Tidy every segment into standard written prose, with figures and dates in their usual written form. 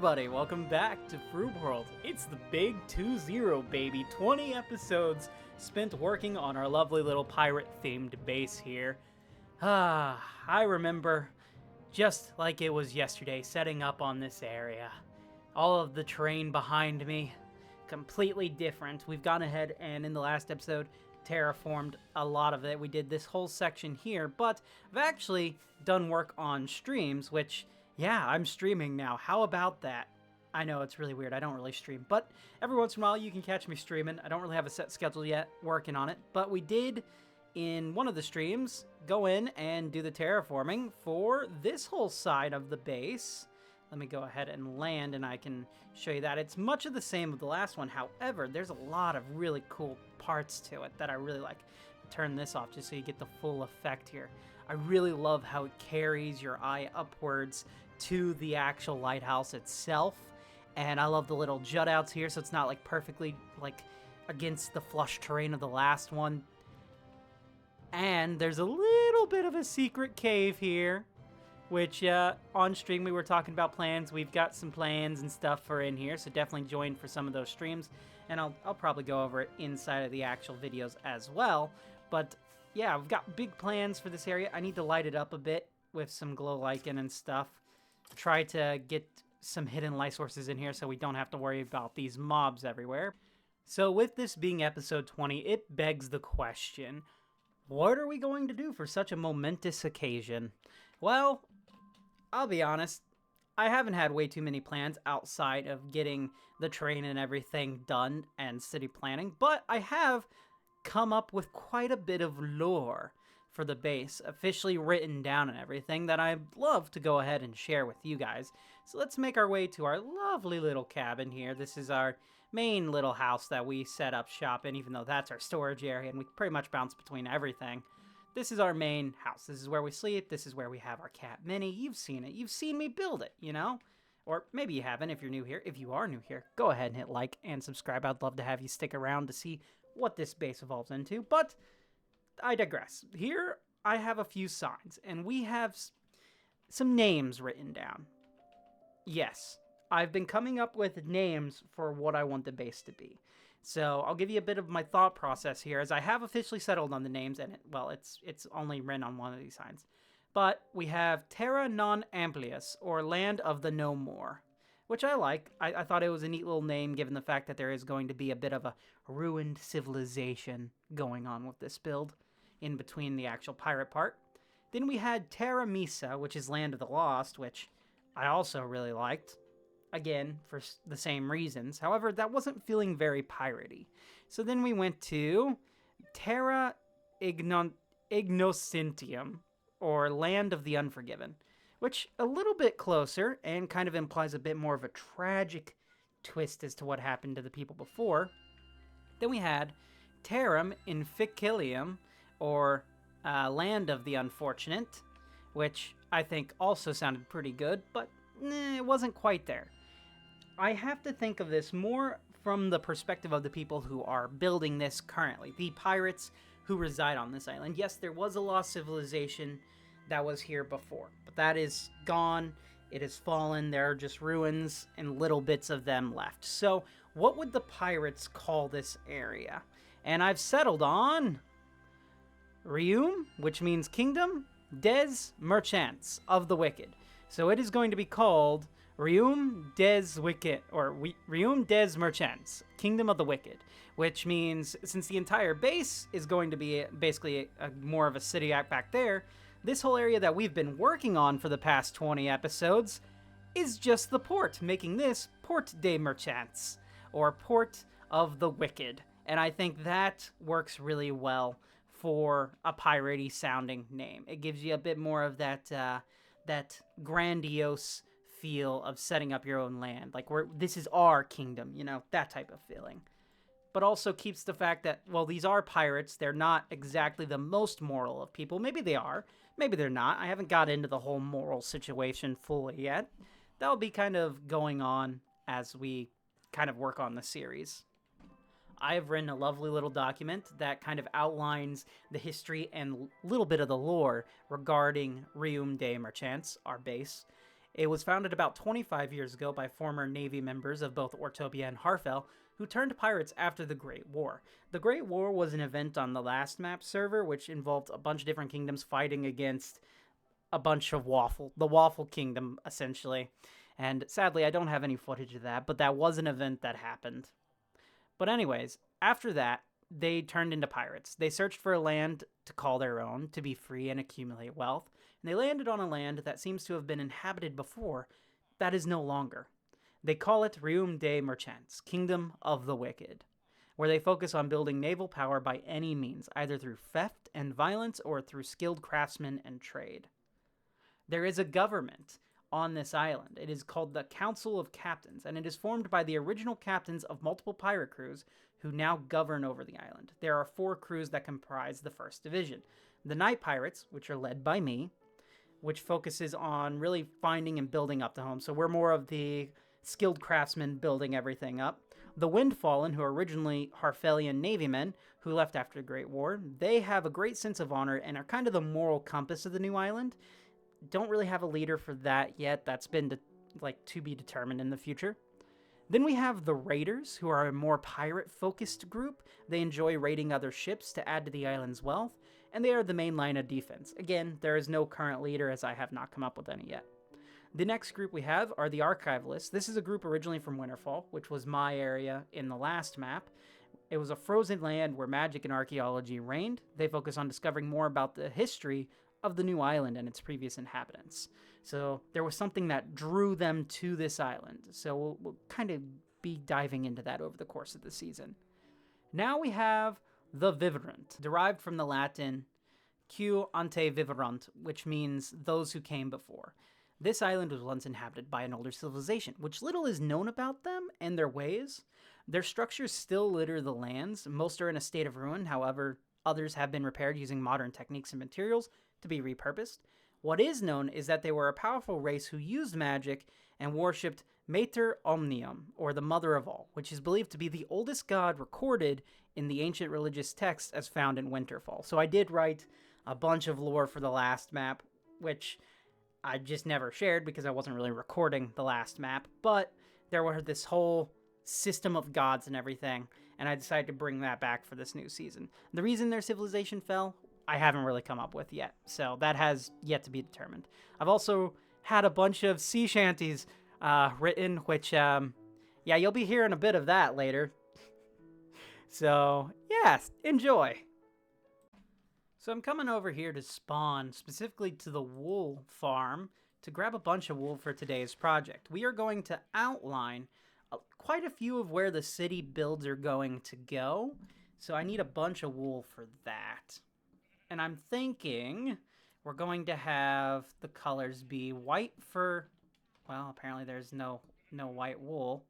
everybody, welcome back to FroobWorld. It's the big 2-0, baby. 20 episodes spent working on our lovely little pirate-themed base here. I remember, just like it was yesterday, setting up on this area. All of the terrain behind me, completely different. We've gone ahead and in the last episode, terraformed a lot of it. We did this whole section here, but I've actually done work on streams, which... yeah, I'm streaming now. How about that? I know it's really weird. I don't really stream, but every once in a while you can catch me streaming. I don't really have a set schedule yet, working on it, but we did, in one of the streams, go in and do the terraforming for this whole side of the base. Let me go ahead and land and I can show you that. It's much of the same of the last one. However, there's a lot of really cool parts to it that I really like. Turn this off just so you get the full effect here. I really love how it carries your eye upwards to the actual lighthouse itself, and I love the little jut outs here, so it's not like perfectly like against the flush terrain of the last one. And there's a little bit of a secret cave here, which on stream we were talking about plans. We've got some plans and stuff for in here, so definitely join for some of those streams, and I'll probably go over it inside of the actual videos as well. But yeah, I've got big plans for this area. I need to light it up a bit with some glow lichen and stuff. Try to get some hidden light sources in here so we don't have to worry about these mobs everywhere. So with this being episode 20, it begs the question, what are we going to do for such a momentous occasion? Well, I'll be honest, I haven't had way too many plans outside of getting the terrain and everything done and city planning, but I have come up with quite a bit of lore for the base, officially written down and everything, that I'd love to go ahead and share with you guys. So let's make our way to our lovely little cabin here. This is our main little house that we set up shop in, even though that's our storage area, and we pretty much bounce between everything. This is our main house. This is where we sleep. This is where we have our cat, Minnie. You've seen it. You've seen me build it, you know? Or maybe you haven't if you're new here. If you are new here, go ahead and hit like and subscribe. I'd love to have you stick around to see what this base evolves into, but I digress. Here I have a few signs, and we have some names written down. Yes, I've been coming up with names for what I want the base to be. So I'll give you a bit of my thought process here, as I have officially settled on the names, and it's only written on one of these signs. But we have Terra Non Amplius, or Land of the No More, which I like. I thought it was a neat little name, given the fact that there is going to be a bit of a ruined civilization going on with this build in between the actual pirate part. Then we had Terra Misa, which is Land of the Lost, which I also really liked. Again, for the same reasons. However, that wasn't feeling very piratey. So then we went to Terra Ignocintium, or Land of the Unforgiven, which a little bit closer and kind of implies a bit more of a tragic twist as to what happened to the people before. Then we had Terram Inficilium, or Land of the Unfortunate, which I think also sounded pretty good, but it wasn't quite there. I have to think of this more from the perspective of the people who are building this currently, the pirates who reside on this island. Yes, there was a lost civilization that was here before, but that is gone. It has fallen. There are just ruins and little bits of them left. So what would the pirates call this area? And I've settled on Rium, which means Kingdom des Merchants of the Wicked. So it is going to be called Rium des Wicked, or Rium des Merchants, Kingdom of the Wicked, which means since the entire base is going to be basically more of a city out back there, this whole area that we've been working on for the past 20 episodes is just the port, making this Port des Merchants, or Port of the Wicked. And I think that works really well for a piratey sounding name. It gives you a bit more of that grandiose feel of setting up your own land. Like, this is our kingdom, you know, that type of feeling. But also keeps the fact that, well, these are pirates. They're not exactly the most moral of people. Maybe they are. Maybe they're not. I haven't got into the whole moral situation fully yet. That'll be kind of going on as we kind of work on the series. I have written a lovely little document that kind of outlines the history and little bit of the lore regarding Rium des Merchants, our base. It was founded about 25 years ago by former Navy members of both Ortopia and Harfell, who turned pirates after the Great War. The Great War was an event on the last map server, which involved a bunch of different kingdoms fighting against a bunch of the Waffle Kingdom, essentially. And sadly, I don't have any footage of that, but that was an event that happened. But anyways, after that, they turned into pirates. They searched for a land to call their own, to be free and accumulate wealth, and they landed on a land that seems to have been inhabited before, that is no longer. They call it Rium de Merchants, Kingdom of the Wicked, where they focus on building naval power by any means, either through theft and violence or through skilled craftsmen and trade. There is a government on this island. It is called the Council of Captains, and it is formed by the original captains of multiple pirate crews who now govern over the island. There are 4 crews that comprise the first division. The Night Pirates, which are led by me, which focuses on really finding and building up the home. So we're more of the skilled craftsmen building everything up. The Windfallen, who are originally Harfellian Navy men who left after the Great War, they have a great sense of honor and are kind of the moral compass of the new island. Don't really have a leader for that yet. That's been to be determined in the future. Then we have the Raiders, who are a more pirate-focused group. They enjoy raiding other ships to add to the island's wealth, and they are the main line of defense. Again, there is no current leader, as I have not come up with any yet. The next group we have are the Archivalists. This is a group originally from Winterfall, which was my area in the last map. It was a frozen land where magic and archaeology reigned. They focus on discovering more about the history of the new island and its previous inhabitants. So there was something that drew them to this island. So we'll kind of be diving into that over the course of the season. Now we have the Viverant, derived from the Latin Q ante viverunt, which means those who came before. This island was once inhabited by an older civilization, which little is known about them and their ways. Their structures still litter the lands. Most are in a state of ruin, however, others have been repaired using modern techniques and materials to be repurposed. What is known is that they were a powerful race who used magic and worshipped Mater Omnium, or the Mother of All, which is believed to be the oldest god recorded in the ancient religious texts as found in Winterfall. So I did write a bunch of lore for the last map, which I just never shared because I wasn't really recording the last map, but there were this whole system of gods and everything, and I decided to bring that back for this new season. The reason their civilization fell, I haven't really come up with yet, so that has yet to be determined. I've also had a bunch of sea shanties written, which, yeah, you'll be hearing a bit of that later. So, yes, enjoy. So I'm coming over here to spawn, specifically to the wool farm, to grab a bunch of wool for today's project. We are going to outline quite a few of where the city builds are going to go, so I need a bunch of wool for that. And I'm thinking we're going to have the colors be white for, well, apparently there's no white wool.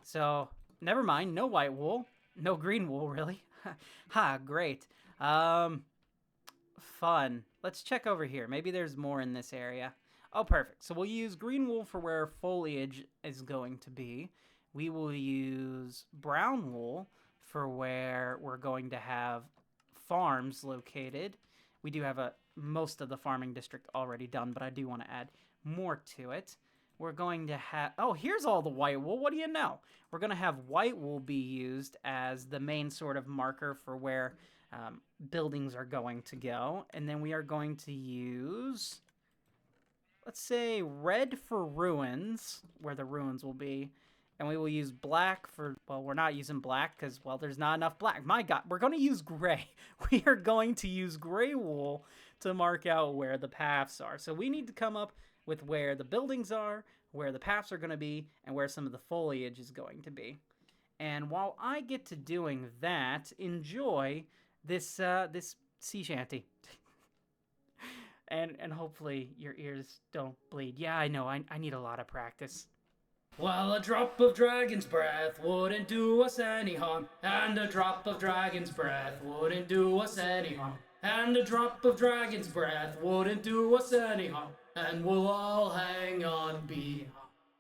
So, never mind, no white wool. No green wool, really. Ha, great. Fun. Let's check over here. Maybe there's more in this area. Oh, perfect. So we'll use green wool for where foliage is going to be. We will use brown wool for where we're going to have farms located. We do have most of the farming district already done, but I do want to add more to it. We're going to have, oh, here's all the white wool. What do you know? We're going to have white wool be used as the main sort of marker for where buildings are going to go. And then we are going to use, let's say, red for ruins, where the ruins will be. And we will use black for, well, we're not using black because, well, there's not enough black. My God, we're going to use gray. We are going to use gray wool to mark out where the paths are. So we need to come up with where the buildings are, where the paths are going to be, and where some of the foliage is going to be. And while I get to doing that, enjoy this this sea shanty. and hopefully your ears don't bleed. Yeah, I know, I need a lot of practice. Well, a drop of dragon's breath wouldn't do us any harm, and a drop of dragon's breath wouldn't do us any harm, and a drop of dragon's breath wouldn't do us any harm, and we'll all hang on behind,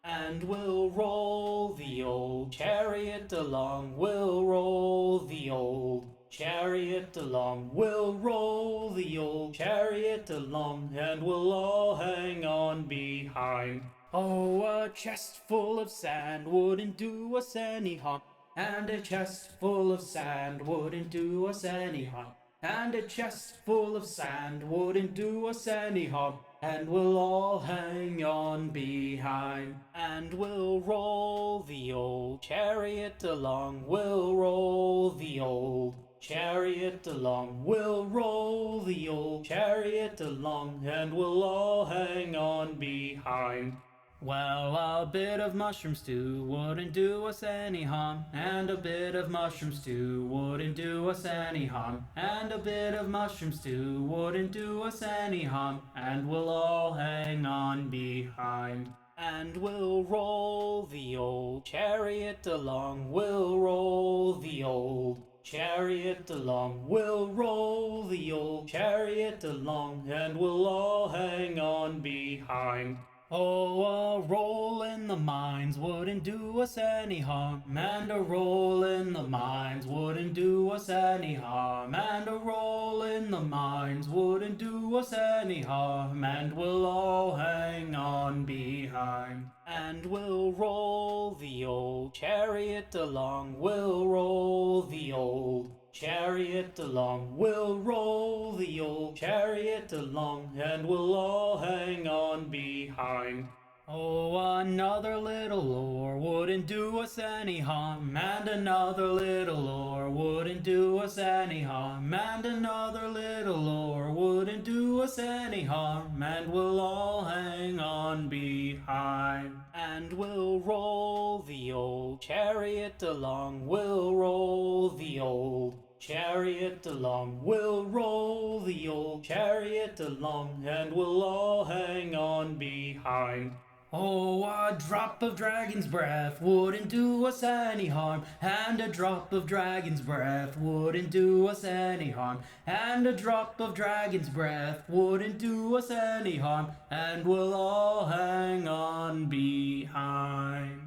and we'll roll the old chariot along, we'll roll the old chariot along. We'll roll the old chariot along, and we'll all hang on behind. Oh, a chest full of sand wouldn't do us any harm, and a chest full of sand wouldn't do us any harm, and a chest full of sand wouldn't do us any harm, and we'll all hang on behind, and we'll roll the old chariot along. We'll roll the old chariot along. We'll roll the old chariot along, and we'll all hang on behind. Well, a bit of mushroom stew wouldn't do us any harm, and a bit of mushroom stew wouldn't do us any harm, and a bit of mushroom stew wouldn't do us any harm, and we'll all hang on behind. And we'll roll the old chariot along. We'll roll the old chariot along. We'll roll the old chariot along, and we'll all hang on behind. Oh, a roll in the mines wouldn't do us any harm, and a roll in the mines wouldn't do us any harm, and a roll in the mines wouldn't do us any harm, and we'll all hang on behind. And we'll roll the old chariot along. We'll roll the old chariot along. We'll roll the old chariot along, and we'll all hang on behind. Oh, another little oar wouldn't do us any harm, and another little oar wouldn't do us any harm, and another little oar wouldn't do us any harm, and we'll all hang on behind. And we'll roll the old chariot along. We'll roll the old chariot along. We'll roll the old chariot along, and we'll all hang on behind. Oh, a drop of dragon's breath wouldn't do us any harm, and a drop of dragon's breath wouldn't do us any harm, and a drop of dragon's breath wouldn't do us any harm, and we'll all hang on behind.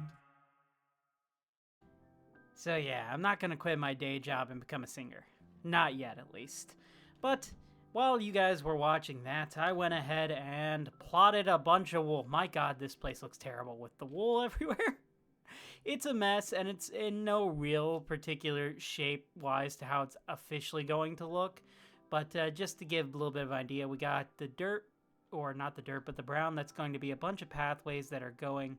So yeah, I'm not gonna quit my day job and become a singer. Not yet, at least. But while you guys were watching that, I went ahead and plotted a bunch of wool. My god, this place looks terrible with the wool everywhere. It's a mess, and it's in no real particular shape-wise to how it's officially going to look. But just to give a little bit of an idea, we got the dirt, or not the dirt, but the brown. That's going to be a bunch of pathways that are going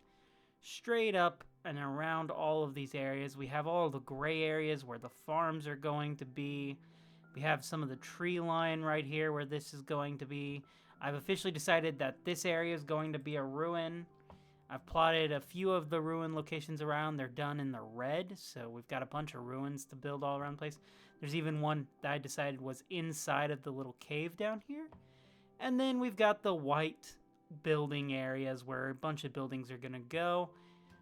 straight up and around all of these areas. We have all the gray areas where the farms are going to be. We have some of the tree line right here where this is going to be. I've officially decided that this area is going to be a ruin. I've plotted a few of the ruin locations around. They're done in the red, so we've got a bunch of ruins to build all around the place. There's even one that I decided was inside of the little cave down here. And then we've got the white building areas where a bunch of buildings are going to go.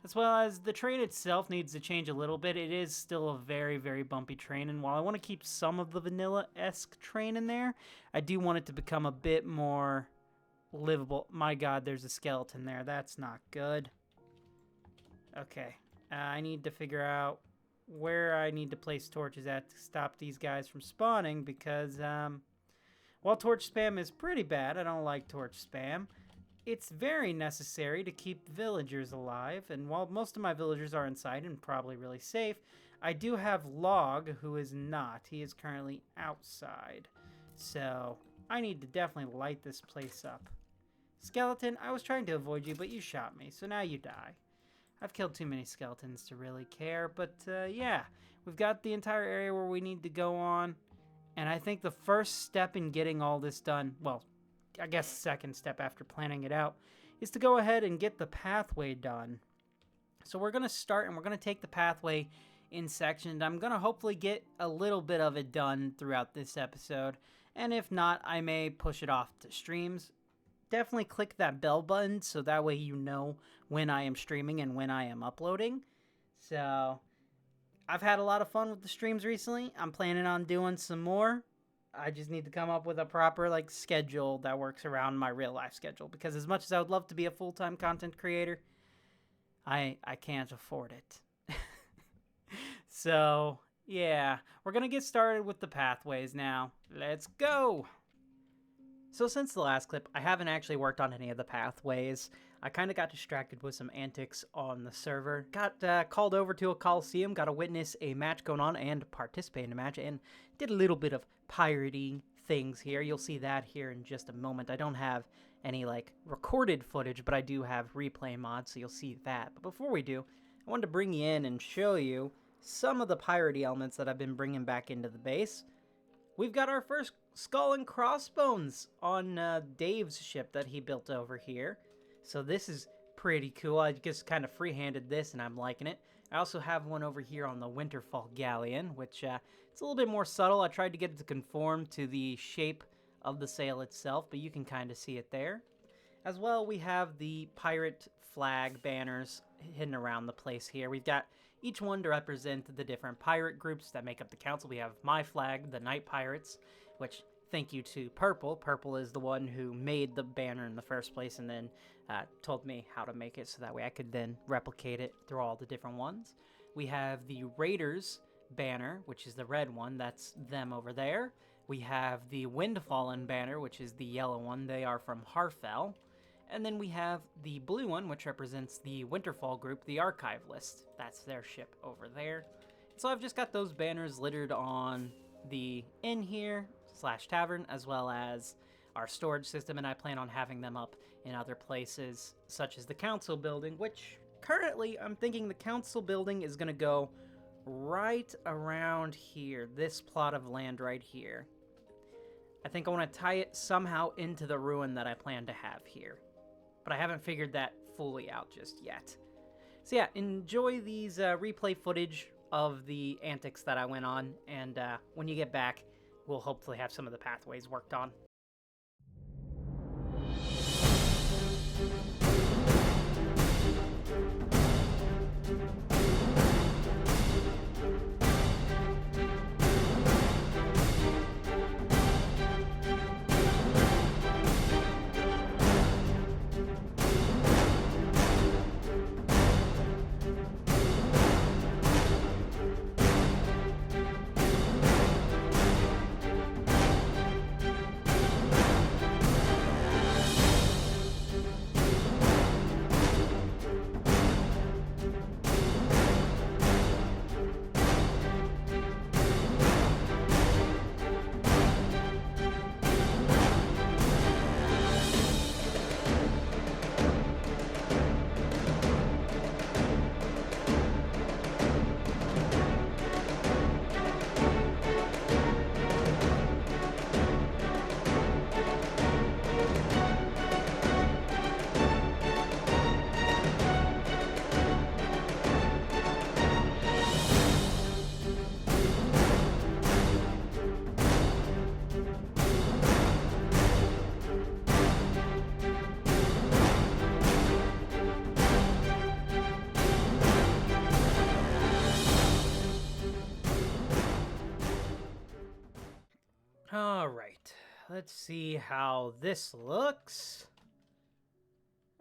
As well as the train itself needs to change a little bit. It is still a very, very bumpy train, and while I want to keep some of the vanilla-esque train in there, I do want it to become a bit more livable. My god, there's a skeleton there. That's not good. Okay, I need to figure out where I need to place torches at to stop these guys from spawning, because while torch spam is pretty bad, I don't like torch spam, it's very necessary to keep villagers alive, and while most of my villagers are inside and probably really safe, I do have Log, who is not. He is currently outside. So I need to definitely light this place up. Skeleton, I was trying to avoid you, but you shot me, so now you die. I've killed too many skeletons to really care, but yeah, we've got the entire area where we need to go on, and I think the first step in getting all this done, well, I guess second step after planning it out, is to go ahead and get the pathway done. So we're going to start, and we're going to take the pathway in sections. I'm going to hopefully get a little bit of it done throughout this episode, and if not, I may push it off to streams. Definitely click that bell button so that way you know when I am streaming and when I am uploading. So I've had a lot of fun with the streams recently. I'm planning on doing some more. I just need to come up with a proper schedule that works around my real life schedule, because as much as I would love to be a full-time content creator, I can't afford it. So Yeah, we're gonna get started with the pathways now. Let's go! So since the last clip, I haven't actually worked on any of the pathways. I kind of got distracted with some antics on the server. Got called over to a coliseum, got to witness a match going on and participate in a match, and did a little bit of pirating things here. You'll see that here in just a moment. I don't have any, like, recorded footage, but I do have replay mods, so you'll see that. But before we do, I wanted to bring you in and show you some of the piratey elements that I've been bringing back into the base. We've got our first skull and crossbones on Dave's ship that he built over here. So this is pretty cool. I just kind of free-handed this and I'm liking it. I also have one over here on the Winterfall Galleon, which it's a little bit more subtle. I tried to get it to conform to the shape of the sail itself, but you can kind of see it there. As well, we have the pirate flag banners hidden around the place here. We've got each one to represent the different pirate groups that make up the council. We have my flag, the Night Pirates, which thank you to Purple. Purple is the one who made the banner in the first place and then told me how to make it so that way I could then replicate it through all the different ones. We have the Raiders banner, which is the red one. That's them over there. We have the Windfallen banner, which is the yellow one. They are from Harfell. And then we have the blue one, which represents the Winterfall group, the Archive List. That's their ship over there. So I've just got those banners littered on the inn here, / tavern, as well as our storage system, and I plan on having them up in other places, such as the council building, which currently I'm thinking the council building is going to go right around here, this plot of land right here. I think I want to tie it somehow into the ruin that I plan to have here. But I haven't figured that fully out just yet. So yeah, enjoy these replay footage of the antics that I went on, and when you get back, we'll hopefully have some of the pathways worked on. Alright, let's see how this looks.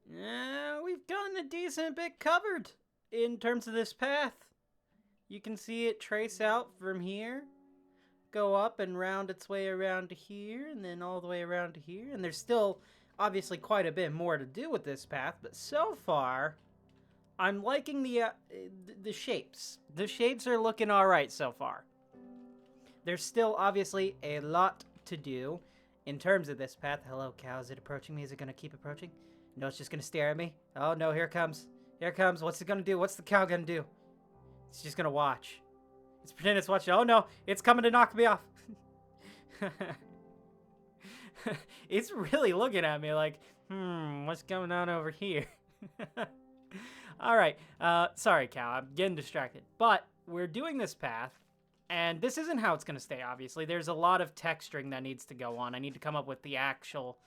We've gotten a decent bit covered in terms of this path. You can see it trace out from here, go up and round its way around to here, and then all the way around to here. And there's still obviously quite a bit more to do with this path, but so far, I'm liking the shapes. The shapes are looking alright so far. There's still obviously a lot to do in terms of this path. Hello, cow. Is it approaching me? Is it going to keep approaching? No, it's just going to stare at me. Oh, no, here it comes. Here it comes. What's it going to do? What's the cow going to do? It's just going to watch. It's pretending it's watching. Oh, no, it's coming to knock me off. It's really looking at me like, what's going on over here? All right. Sorry, cow. I'm getting distracted. But we're doing this path. And this isn't how it's going to stay, obviously. There's a lot of texturing that needs to go on. I need to come up with the actual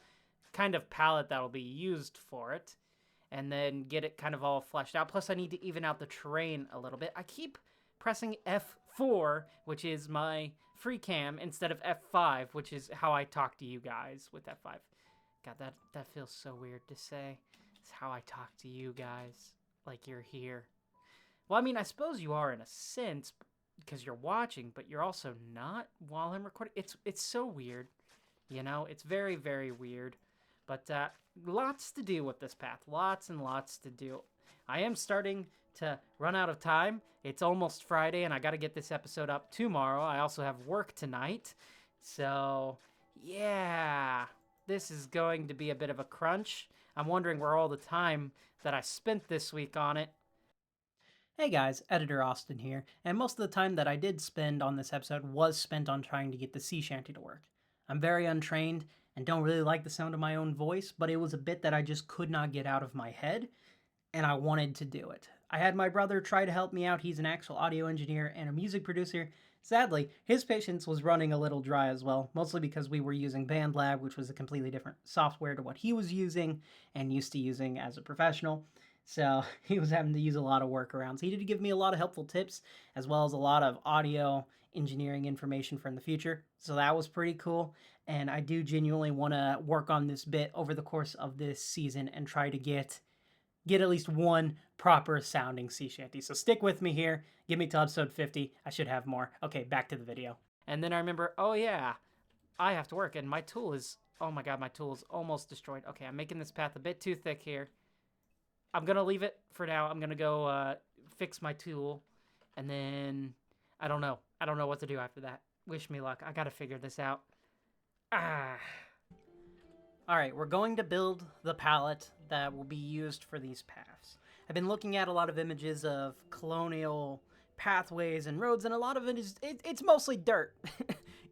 kind of palette that will be used for it. And then get it kind of all fleshed out. Plus, I need to even out the terrain a little bit. I keep pressing F4, which is my free cam, instead of F5, which is how I talk to you guys with F5. God, that feels so weird to say. It's how I talk to you guys, like you're here. Well, I mean, I suppose you are in a sense, because you're watching, but you're also not while I'm recording. It's so weird, you know. It's very, very weird. But lots to do with this path. Lots and lots to do. I am starting to run out of time. It's almost Friday, and I got to get this episode up tomorrow. I also have work tonight. So, yeah, this is going to be a bit of a crunch. I'm wondering where all the time that I spent this week on it. Hey guys, Editor Austin here, and most of the time that I did spend on this episode was spent on trying to get the sea shanty to work. I'm very untrained and don't really like the sound of my own voice, but it was a bit that I just could not get out of my head, and I wanted to do it. I had my brother try to help me out. He's an actual audio engineer and a music producer. Sadly, his patience was running a little dry as well, mostly because we were using BandLab, which was a completely different software to what he was using and used to using as a professional. So he was having to use a lot of workarounds. He did give me a lot of helpful tips, as well as a lot of audio engineering information from the future. So that was pretty cool. And I do genuinely want to work on this bit over the course of this season and try to get at least one proper sounding sea shanty. So stick with me here. Give me till episode 50. I should have more. Okay, back to the video. And then I remember, oh yeah, I have to work, and my tool is, oh my god, my tool is almost destroyed. Okay, I'm making this path a bit too thick here. I'm going to leave it for now. I'm going to go fix my tool, and then I don't know. I don't know what to do after that. Wish me luck. I got to figure this out. All right, we're going to build the palette that will be used for these paths. I've been looking at a lot of images of colonial pathways and roads, and a lot of it is, it's mostly dirt.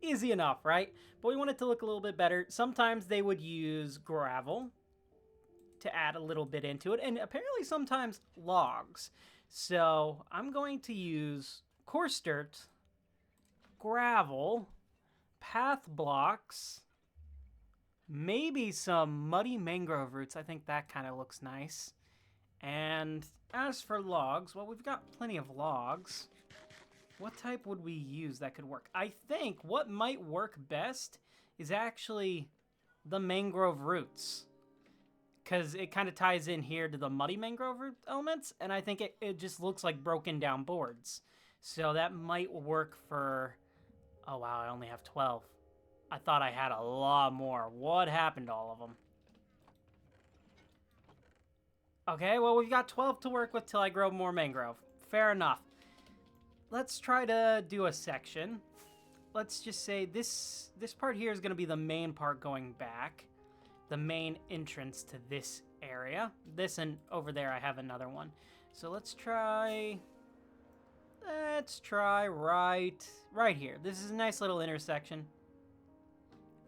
Easy enough, right? But we want it to look a little bit better. Sometimes they would use gravel to add a little bit into it, and apparently sometimes logs. So I'm going to use coarse dirt, gravel, path blocks, maybe some muddy mangrove roots. I think that kind of looks nice. And as for logs, well, we've got plenty of logs. What type would we use that could work? I think what might work best is actually the mangrove roots, because it kind of ties in here to the muddy mangrove root elements, and I think it just looks like broken down boards. So that might work for... Oh wow, I only have 12. I thought I had a lot more. What happened to all of them? Okay, well, we've got 12 to work with till I grow more mangrove. Fair enough. Let's try to do a section. Let's just say this part here is going to be the main part going back. The main entrance to this area. This, and over there I have another one. So let's try right here. This is a nice little intersection,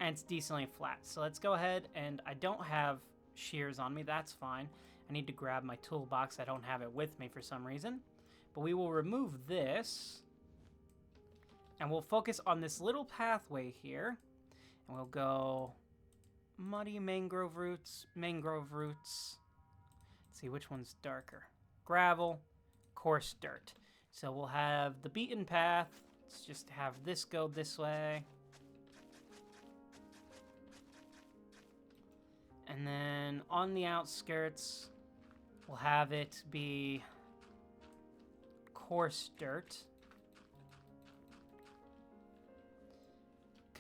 and it's decently flat. So let's go ahead, and I don't have shears on me. That's fine. I need to grab my toolbox. I don't have it with me for some reason. But we will remove this, and we'll focus on this little pathway here, and we'll go muddy mangrove roots. Let's see which one's darker. Gravel, coarse dirt. So we'll have the beaten path. Let's just have this go this way. And then on the outskirts, we'll have it be coarse dirt.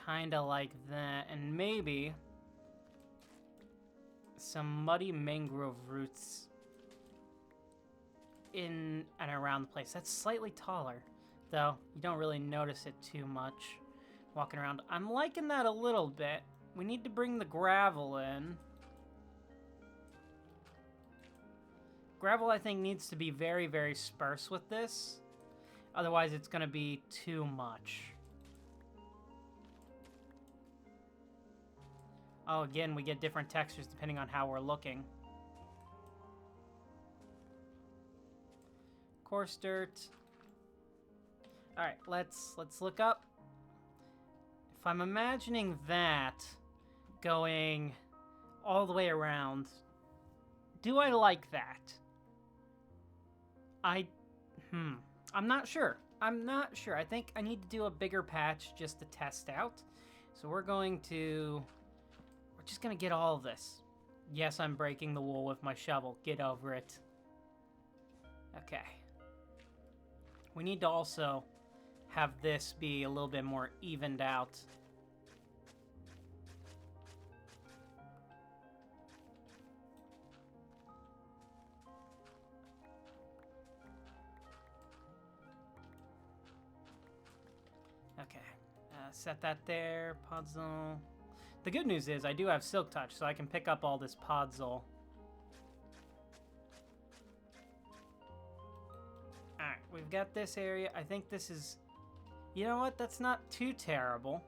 Kinda like that. And maybe some muddy mangrove roots in and around the place. That's slightly taller, though you don't really notice it too much walking around. I'm liking that a little bit. We need to bring the gravel in. Gravel, I think, needs to be very, very sparse with this. Otherwise, it's going to be too much. Oh, again, we get different textures depending on how we're looking. Coarse dirt. All right, let's look up. If I'm imagining that going all the way around, do I like that? I'm not sure. I think I need to do a bigger patch just to test out. So we're just gonna get all of this. Yes, I'm breaking the wool with my shovel. Get over it. Okay. We need to also have this be a little bit more evened out. Okay, set that there, Podzol. The good news is I do have Silk Touch, so I can pick up all this Podzol. Alright, we've got this area. I think this is... You know what? That's not too terrible.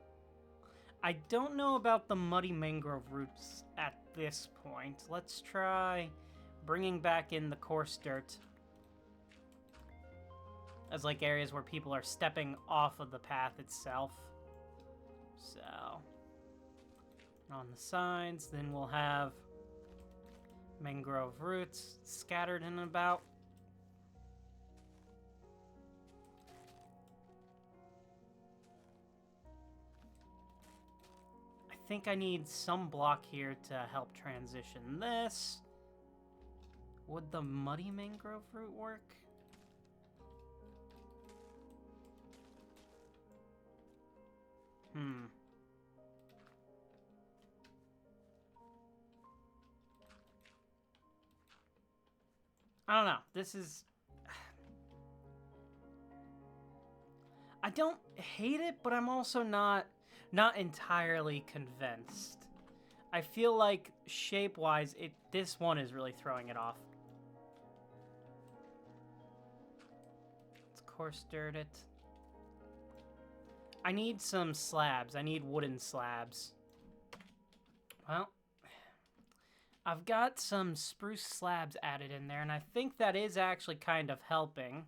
I don't know about the muddy mangrove roots at this point. Let's try bringing back in the coarse dirt as like areas where people are stepping off of the path itself. So, on the sides, then we'll have mangrove roots scattered in about. I think I need some block here to help transition this. Would the muddy mangrove root work? I don't know. This is... I don't hate it, but I'm also not entirely convinced. I feel like shape-wise, this one is really throwing it off. Let's coarse dirt it. I need some slabs. I need wooden slabs. Well, I've got some spruce slabs added in there, and I think that is actually kind of helping.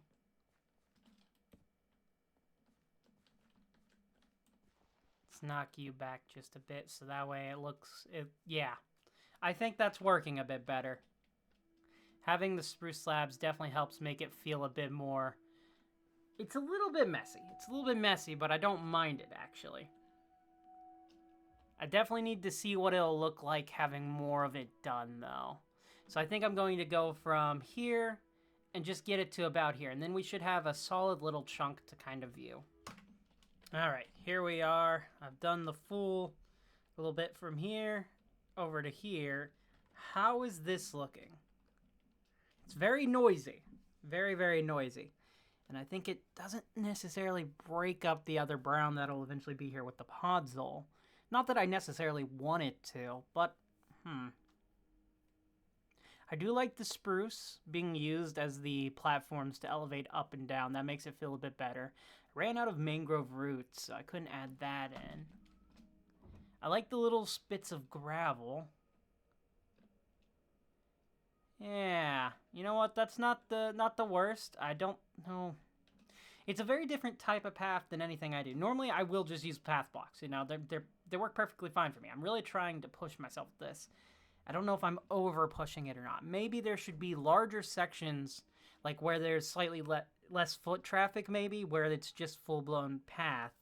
Let's knock you back just a bit, so that way it looks... yeah, I think that's working a bit better. Having the spruce slabs definitely helps make it feel a bit more... It's a little bit messy. It's a little bit messy, but I don't mind it, actually. I definitely need to see what it'll look like having more of it done, though. So I think I'm going to go from here and just get it to about here. And then we should have a solid little chunk to kind of view. All right, here we are. I've done the full little bit from here over to here. How is this looking? It's very noisy. Very, very noisy. And I think it doesn't necessarily break up the other brown that'll eventually be here with the Podzol. Not that I necessarily want it to, but, I do like the spruce being used as the platforms to elevate up and down. That makes it feel a bit better. I ran out of mangrove roots, so I couldn't add that in. I like the little spits of gravel. Yeah, you know what? That's not the worst. I don't know. It's a very different type of path than anything I do. Normally, I will just use path blocks. You know, they work perfectly fine for me. I'm really trying to push myself with this. I don't know if I'm over pushing it or not. Maybe there should be larger sections, like where there's slightly less foot traffic, maybe, where it's just full-blown path.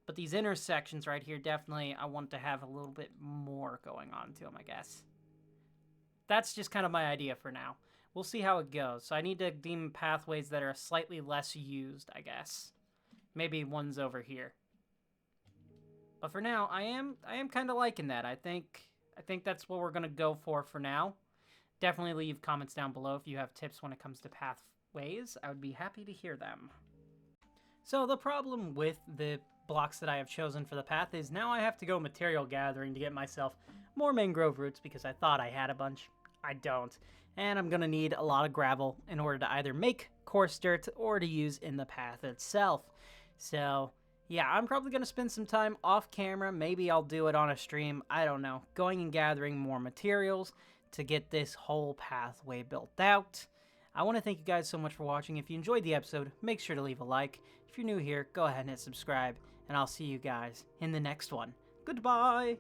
But these intersections right here, definitely, I want to have a little bit more going on to them, I guess. That's just kind of my idea for now. We'll see how it goes. So I need to deem pathways that are slightly less used, I guess. Maybe one's over here. But for now, I am kind of liking that. I think that's what we're going to go for now. Definitely leave comments down below if you have tips when it comes to pathways. I would be happy to hear them. So the problem with the blocks that I have chosen for the path is now I have to go material gathering to get myself more mangrove roots because I thought I had a bunch. I don't. And I'm going to need a lot of gravel in order to either make coarse dirt or to use in the path itself. So, yeah, I'm probably going to spend some time off camera. Maybe I'll do it on a stream. I don't know. Going and gathering more materials to get this whole pathway built out. I want to thank you guys so much for watching. If you enjoyed the episode, make sure to leave a like. If you're new here, go ahead and hit subscribe. And I'll see you guys in the next one. Goodbye!